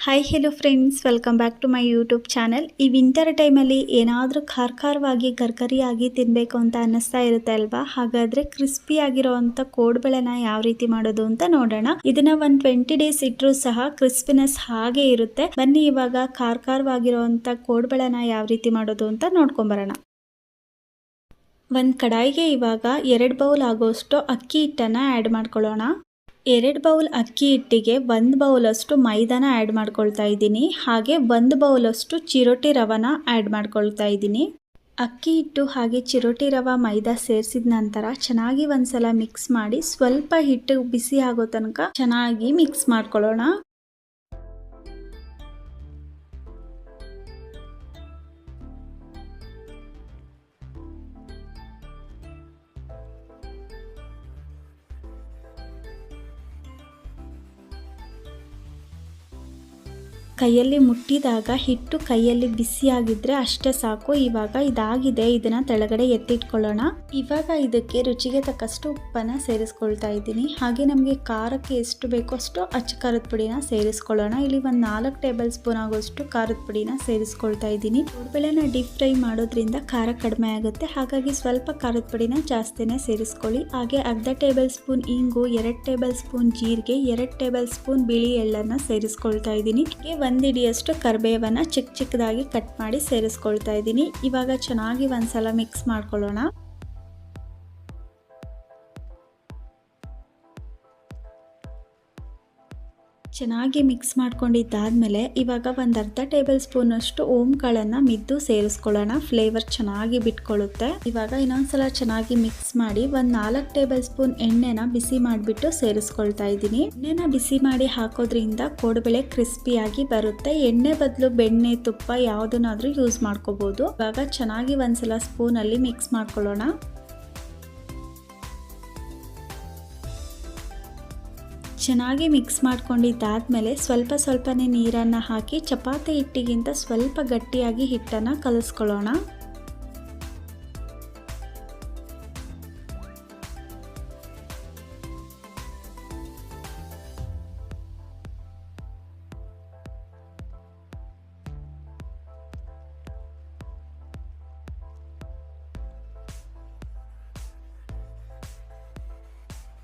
Hi hello friends, welcome back to my YouTube channel. ಈ winter ಟೈಮಲ್ಲಿ ಏನಾದರೂ ಖಾರವಾಗಿ ಗರ್ಗರಿಯಾಗಿ ತಿನ್ನಬೇಕು ಅಂತ ಅನ್ನಿಸ್ತಾ ಇರುತ್ತೆ ಅಲ್ವಾ? ಹಾಗಾದರೆ ಕ್ರಿಸ್ಪಿ ಆಗಿರೋವಂಥ ಕೋಡ್ಬಳೆನ ಯಾವ ರೀತಿ ಮಾಡೋದು ಅಂತ ನೋಡೋಣ. ಇದನ್ನ ಒಂದು 20 ಡೇಸ್ ಇಟ್ಟರೂ ಸಹ ಕ್ರಿಸ್ಪಿನೆಸ್ ಹಾಗೆ ಇರುತ್ತೆ. ಬನ್ನಿ ಇವಾಗ ಖಾರವಾಗಿರೋವಂಥ ಕೋಡ್ಬಳೆನ ಯಾವ ರೀತಿ ಮಾಡೋದು ಅಂತ ನೋಡ್ಕೊಂಬರೋಣ. ಒಂದು ಕಡಾಯಿಗೆ ಇವಾಗ 2 ಬೌಲ್ ಆಗೋಷ್ಟು ಅಕ್ಕಿ ಹಿಟ್ಟನ್ನು ಆ್ಯಡ್ ಮಾಡ್ಕೊಳ್ಳೋಣ. 2 ಬೌಲ್ ಅಕ್ಕಿ ಹಿಟ್ಟಿಗೆ 1 ಬೌಲಷ್ಟು ಮೈದಾನ ಆ್ಯಡ್ ಮಾಡ್ಕೊಳ್ತಾ ಇದ್ದೀನಿ. ಹಾಗೆ 1 ಬೌಲಷ್ಟು ಚಿರೋಟಿ ರವನ ಆ್ಯಡ್ ಮಾಡ್ಕೊಳ್ತಾ ಇದ್ದೀನಿ. ಅಕ್ಕಿ ಹಿಟ್ಟು ಹಾಗೆ ಚಿರೋಟಿ ರವೆ ಮೈದಾ ಸೇರಿಸಿದ ನಂತರ ಚೆನ್ನಾಗಿ ಒಂದ್ಸಲ ಮಿಕ್ಸ್ ಮಾಡಿ ಸ್ವಲ್ಪ ಹಿಟ್ಟು ಬಿಸಿ ಆಗೋ ತನಕ ಚೆನ್ನಾಗಿ ಮಿಕ್ಸ್ ಮಾಡ್ಕೊಳ್ಳೋಣ. ಕೈಯಲ್ಲಿ ಮುಟ್ಟಿದಾಗ ಹಿಟ್ಟು ಕೈಯಲ್ಲಿ ಬಿಸಿಯಾಗಿದ್ದರೆ ಅಷ್ಟೇ ಸಾಕು. ಇವಾಗ ಇದಾಗಿದೆ, ಇದನ್ನು ತೆಳಗಡೆ ಎತ್ತಿಟ್ಕೊಳ್ಳೋಣ. ಇವಾಗ ಇದಕ್ಕೆ ರುಚಿಗೆ ತಕ್ಕಷ್ಟು ಉಪ್ಪನ್ನು ಸೇರಿಸ್ಕೊಳ್ತಾ ಇದ್ದೀನಿ. ಹಾಗೆ ನಮಗೆ ಖಾರಕ್ಕೆ ಎಷ್ಟು ಬೇಕೋ ಅಷ್ಟು ಅಚ್ಚ ಖಾರದ ಪುಡಿನ ಸೇರಿಸ್ಕೊಳ್ಳೋಣ. ಇಲ್ಲಿ ಒಂದು 4 ಟೇಬಲ್ ಸ್ಪೂನ್ ಆಗೋಷ್ಟು ಖಾರದ ಪುಡಿನ ಸೇರಿಸ್ಕೊಳ್ತಾ ಇದ್ದೀನಿ. ಕೋಡ್ಬಳೆನ ಡೀಪ್ ಫ್ರೈ ಮಾಡೋದ್ರಿಂದ ಖಾರ ಕಡಿಮೆ ಆಗುತ್ತೆ, ಹಾಗಾಗಿ ಸ್ವಲ್ಪ ಖಾರದ ಪುಡಿನ ಜಾಸ್ತಿನೇ ಸೇರಿಸ್ಕೊಳ್ಳಿ. ಹಾಗೆ ಅರ್ಧ ಟೇಬಲ್ ಸ್ಪೂನ್ ಇಂಗು, 2 ಟೇಬಲ್ ಸ್ಪೂನ್ ಜೀರಿಗೆ, 2 ಟೇಬಲ್ ಸ್ಪೂನ್ ಬಿಳಿ ಎಳ್ಳನ್ನು ಸೇರಿಸ್ಕೊಳ್ತಾ ಇದ್ದೀನಿ. 1 ಹಿಡಿಯಷ್ಟು ಕರಿಬೇವನ್ನ ಚಿಕ್ಕದಾಗಿ ಕಟ್ ಮಾಡಿ ಸೇರಿಸ್ಕೊಳ್ತಾ ಇದ್ದೀನಿ. ಇವಾಗ ಚೆನ್ನಾಗಿ ಒಂದ್ಸಲ ಮಿಕ್ಸ್ ಮಾಡ್ಕೊಳ್ಳೋಣ. ಚೆನ್ನಾಗಿ ಮಿಕ್ಸ್ ಮಾಡ್ಕೊಂಡಿದ್ದಾದ್ಮೇಲೆ ಇವಾಗ ಒಂದು ಅರ್ಧ ಟೇಬಲ್ ಸ್ಪೂನ್ ಅಷ್ಟು ಓಂ ಕಾಳನ್ನು ಮಿದ್ದು ಸೇರಿಸ್ಕೊಳ್ಳೋಣ. ಫ್ಲೇವರ್ ಚೆನ್ನಾಗಿ ಬಿಟ್ಕೊಳ್ಳುತ್ತೆ. ಇವಾಗ ಇನ್ನೊಂದ್ಸಲ ಚೆನ್ನಾಗಿ ಮಿಕ್ಸ್ ಮಾಡಿ ಒಂದು 4 ಟೇಬಲ್ ಸ್ಪೂನ್ ಎಣ್ಣೆನ ಬಿಸಿ ಮಾಡಿಬಿಟ್ಟು ಸೇರಿಸ್ಕೊಳ್ತಾ ಇದ್ದೀನಿ. ಎಣ್ಣೆನ ಬಿಸಿ ಮಾಡಿ ಹಾಕೋದ್ರಿಂದ ಕೋಡ್ಬಳೆ ಕ್ರಿಸ್ಪಿಯಾಗಿ ಬರುತ್ತೆ. ಎಣ್ಣೆ ಬದಲು ಬೆಣ್ಣೆ, ತುಪ್ಪ ಯಾವುದನ್ನಾದ್ರೂ ಯೂಸ್ ಮಾಡ್ಕೋಬಹುದು. ಇವಾಗ ಚೆನ್ನಾಗಿ ಒಂದ್ಸಲ ಸ್ಪೂನಲ್ಲಿ ಮಿಕ್ಸ್ ಮಾಡ್ಕೊಳ್ಳೋಣ. ಚೆನ್ನಾಗಿ ಮಿಕ್ಸ್ ಮಾಡ್ಕೊಂಡಿದ್ದಾದ್ಮೇಲೆ ಸ್ವಲ್ಪನೇ ನೀರನ್ನು ಹಾಕಿ ಚಪಾತಿ ಹಿಟ್ಟಿಗಿಂತ ಸ್ವಲ್ಪ ಗಟ್ಟಿಯಾಗಿ ಹಿಟ್ಟನ್ನು ಕಲಿಸ್ಕೊಳ್ಳೋಣ.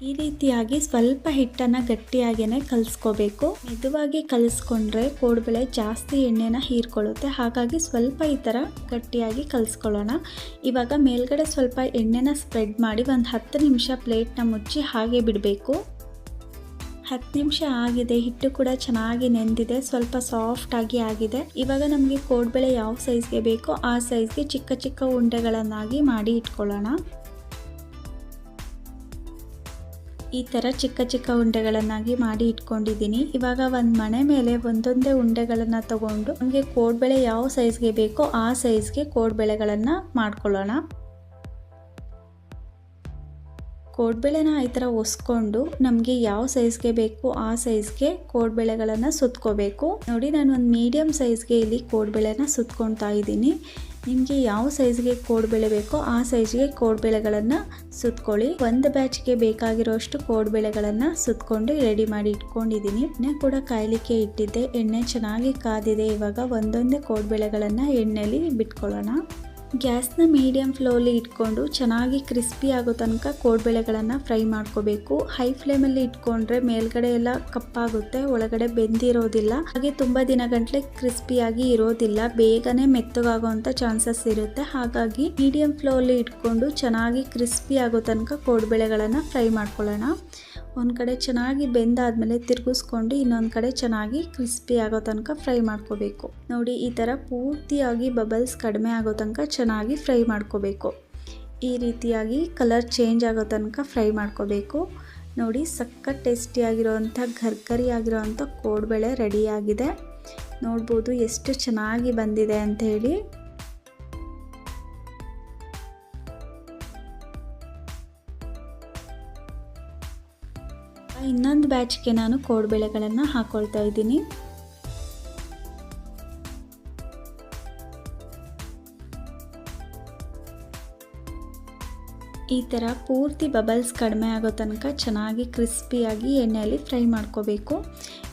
ಈ ರೀತಿಯಾಗಿ ಸ್ವಲ್ಪ ಹಿಟ್ಟನ್ನು ಗಟ್ಟಿಯಾಗೇನೆ ಕಲಿಸ್ಕೋಬೇಕು. ಮೆದುವಾಗಿ ಕಲಿಸ್ಕೊಂಡ್ರೆ ಕೋಡ್ಬಳೆ ಜಾಸ್ತಿ ಎಣ್ಣೆನ ಹೀರ್ಕೊಳ್ಳುತ್ತೆ, ಹಾಗಾಗಿ ಸ್ವಲ್ಪ ಈ ಥರ ಗಟ್ಟಿಯಾಗಿ ಕಲಿಸ್ಕೊಳ್ಳೋಣ. ಇವಾಗ ಮೇಲ್ಗಡೆ ಸ್ವಲ್ಪ ಎಣ್ಣೆನ ಸ್ಪ್ರೆಡ್ ಮಾಡಿ ಒಂದು 10 ನಿಮಿಷ ಪ್ಲೇಟ್ನ ಮುಚ್ಚಿ ಹಾಗೆ ಬಿಡಬೇಕು. 10 ನಿಮಿಷ ಆಗಿದೆ, ಹಿಟ್ಟು ಕೂಡ ಚೆನ್ನಾಗಿ ನೆಂದಿದೆ, ಸ್ವಲ್ಪ ಸಾಫ್ಟ್ ಆಗಿದೆ. ಇವಾಗ ನಮಗೆ ಕೋಡ್ಬಳೆ ಯಾವ ಸೈಜ್ಗೆ ಬೇಕೋ ಆ ಸೈಜ್ಗೆ ಚಿಕ್ಕ ಉಂಡೆಗಳನ್ನಾಗಿ ಮಾಡಿ ಇಟ್ಕೊಳ್ಳೋಣ. ಈ ಥರ ಚಿಕ್ಕ ಉಂಡೆಗಳನ್ನಾಗಿ ಮಾಡಿ ಇಟ್ಕೊಂಡಿದ್ದೀನಿ. ಇವಾಗ ಒಂದು ಮಣೆ ಮೇಲೆ ಒಂದೊಂದೇ ಉಂಡೆಗಳನ್ನು ತಗೊಂಡು ನಮಗೆ ಕೋಡ್ಬಳೆ ಯಾವ ಸೈಜ್ಗೆ ಬೇಕೋ ಆ ಸೈಜ್ಗೆ ಕೋಡ್ಬಳೆಗಳನ್ನು ಮಾಡ್ಕೊಳ್ಳೋಣ. ಕೋಡ್ಬಳೆನ ಈ ಥರ ಒಸ್ಕೊಂಡು ನಮಗೆ ಯಾವ ಸೈಜ್ಗೆ ಬೇಕು ಆ ಸೈಜ್ಗೆ ಕೋಡ್ಬಳೆಗಳನ್ನು ಸುತ್ಕೋಬೇಕು. ನೋಡಿ, ನಾನು ಒಂದು ಮೀಡಿಯಮ್ ಸೈಜ್ಗೆ ಇಲ್ಲಿ ಕೋಡ್ಬಳೆನ ಸುತ್ಕೊಳ್ತಾ ಇದ್ದೀನಿ. ನಿಮಗೆ ಯಾವ ಸೈಜ್ಗೆ ಕೋಡ್ಬಳೆ ಬೇಕೋ ಆ ಸೈಜ್ಗೆ ಕೋಡ್ಬಳೆಗಳನ್ನು ಸುತ್ಕೊಳ್ಳಿ. ಒಂದು ಬ್ಯಾಚ್ಗೆ ಬೇಕಾಗಿರೋಷ್ಟು ಕೋಡ್ಬಳೆಗಳನ್ನು ಸುತ್ಕೊಂಡು ರೆಡಿ ಮಾಡಿ ಇಟ್ಕೊಂಡಿದ್ದೀನಿ. ಎಣ್ಣೆ ಕೂಡ ಕಾಯಲಿಕ್ಕೆ ಇಟ್ಟಿದ್ದೆ, ಎಣ್ಣೆ ಚೆನ್ನಾಗಿ ಕಾದಿದೆ. ಇವಾಗ ಒಂದೊಂದೇ ಕೋಡ್ಬಳೆಗಳನ್ನು ಎಣ್ಣೆಯಲ್ಲಿ ಬಿಟ್ಕೊಳ್ಳೋಣ. ಗ್ಯಾಸ್ನ ಮೀಡಿಯಂ ಫ್ಲೇಮಲ್ಲಿ ಇಟ್ಕೊಂಡು ಚೆನ್ನಾಗಿ ಕ್ರಿಸ್ಪಿ ಆಗೋ ತನಕ ಕೋಡ್ಬಳೆಗಳನ್ನು ಫ್ರೈ ಮಾಡ್ಕೋಬೇಕು. ಹೈ ಫ್ಲೇಮಲ್ಲಿ ಇಟ್ಕೊಂಡ್ರೆ ಮೇಲ್ಗಡೆ ಎಲ್ಲ ಕಪ್ಪಾಗುತ್ತೆ, ಒಳಗಡೆ ಬೆಂದಿರೋದಿಲ್ಲ. ಹಾಗೆ ತುಂಬ ದಿನಗಂಟ್ಲೆ ಕ್ರಿಸ್ಪಿಯಾಗಿ ಇರೋದಿಲ್ಲ, ಬೇಗನೆ ಮೆತ್ತಗಾಗೋವಂಥ ಚಾನ್ಸಸ್ ಇರುತ್ತೆ. ಹಾಗಾಗಿ ಮೀಡಿಯಂ ಫ್ಲೇಮಲ್ಲಿ ಇಟ್ಕೊಂಡು ಚೆನ್ನಾಗಿ ಕ್ರಿಸ್ಪಿ ಆಗೋ ತನಕ ಕೋಡ್ಬಳೆಗಳನ್ನು ಫ್ರೈ ಮಾಡ್ಕೊಳ್ಳೋಣ. ಒಂದು ಕಡೆ ಚೆನ್ನಾಗಿ ಬೆಂದಾದ್ಮೇಲೆ ತಿರುಗಿಸ್ಕೊಂಡು ಇನ್ನೊಂದು ಕಡೆ ಚೆನ್ನಾಗಿ ಕ್ರಿಸ್ಪಿ ಆಗೋ ತನಕ ಫ್ರೈ ಮಾಡ್ಕೋಬೇಕು. ನೋಡಿ, ಈ ಥರ ಪೂರ್ತಿಯಾಗಿ ಬಬಲ್ಸ್ ಕಡಿಮೆ ಆಗೋ ತನಕ ಚೆನ್ನಾಗಿ ಫ್ರೈ ಮಾಡ್ಕೋಬೇಕು. ಈ ರೀತಿಯಾಗಿ ಕಲರ್ ಚೇಂಜ್ ಆಗೋ ತನಕ ಫ್ರೈ ಮಾಡ್ಕೋಬೇಕು. ನೋಡಿ, ಸಖತ್ ಟೇಸ್ಟಿಯಾಗಿರೋವಂಥ ಗರ್ಗರಿಯಾಗಿರೋವಂಥ ಕೋಡ್ಬಳೆ ರೆಡಿಯಾಗಿದೆ. ನೋಡ್ಬೋದು ಎಷ್ಟು ಚೆನ್ನಾಗಿ ಬಂದಿದೆ ಅಂತ ಹೇಳಿ. ಇನ್ನೊಂದು ಬ್ಯಾಚ್ಗೆ ನಾನು ಕೋಡ್ಬಳೆಗಳನ್ನು ಹಾಕೊಳ್ತಾ ಇದ್ದೀನಿ. ಈ ಥರ ಪೂರ್ತಿ ಬಬಲ್ಸ್ ಕಡಿಮೆ ಆಗೋ ತನಕ ಚೆನ್ನಾಗಿ ಕ್ರಿಸ್ಪಿಯಾಗಿ ಎಣ್ಣೆಯಲ್ಲಿ ಫ್ರೈ ಮಾಡ್ಕೋಬೇಕು.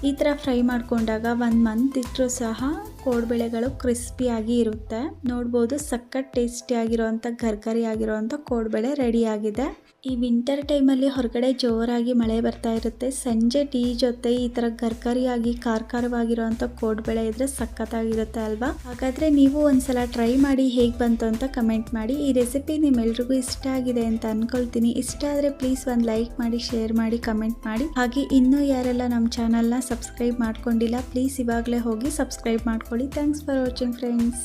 ಈ ಥರ ಫ್ರೈ ಮಾಡ್ಕೊಂಡಾಗ 1 ಮಂತ್ ಇಟ್ಟರೂ ಸಹ ಕೋಡ್ಬಳೆಗಳು ಕ್ರಿಸ್ಪಿಯಾಗಿ ಇರುತ್ತೆ. ನೋಡ್ಬೋದು ಸಖತ್ ಟೇಸ್ಟಿಯಾಗಿರೋವಂಥ ಗರ್ಗರಿ ಆಗಿರೋವಂಥ ಕೋಡ್ಬಳೆ ರೆಡಿಯಾಗಿದೆ. ಈ ವಿಂಟರ್ ಟೈಮಲ್ಲಿ ಹೊರಗಡೆ ಜೋರಾಗಿ ಮಳೆ ಬರ್ತಾ ಇರುತ್ತೆ. ಸಂಜೆ ಟೀ ಜೊತೆ ಈ ಥರ ಗರ್ಗರಿಯಾಗಿ ಖಾರವಾಗಿರೋವಂಥ ಕೋಡ್ಬಳೆ ಇದ್ರೆ ಸಖತ್ತಾಗಿರುತ್ತೆ ಅಲ್ವಾ? ಹಾಗಾದರೆ ನೀವು ಒಂದ್ಸಲ ಟ್ರೈ ಮಾಡಿ ಹೇಗೆ ಬಂತು ಅಂತ ಕಮೆಂಟ್ ಮಾಡಿ. ಈ ರೆಸಿಪಿ ನಿಮ್ಮೆಲ್ರಿಗೂ ಇಷ್ಟ ಆಗಿದೆ ಅಂತ ಅಂದ್ಕೊಳ್ತೀನಿ. ಇಷ್ಟ ಆದರೆ ಪ್ಲೀಸ್ ಒಂದು ಲೈಕ್ ಮಾಡಿ, ಶೇರ್ ಮಾಡಿ, ಕಮೆಂಟ್ ಮಾಡಿ. ಹಾಗೆ ಇನ್ನೂ ಯಾರೆಲ್ಲ ನಮ್ಮ ಚಾನಲ್ನ ಸಬ್ಸ್ಕ್ರೈಬ್ ಮಾಡ್ಕೊಂಡಿಲ್ಲ ಪ್ಲೀಸ್ ಇವಾಗಲೇ ಹೋಗಿ ಸಬ್ಸ್ಕ್ರೈಬ್ ಮಾಡ್ಕೊಳ್ಳಿ. Thanks for watching friends.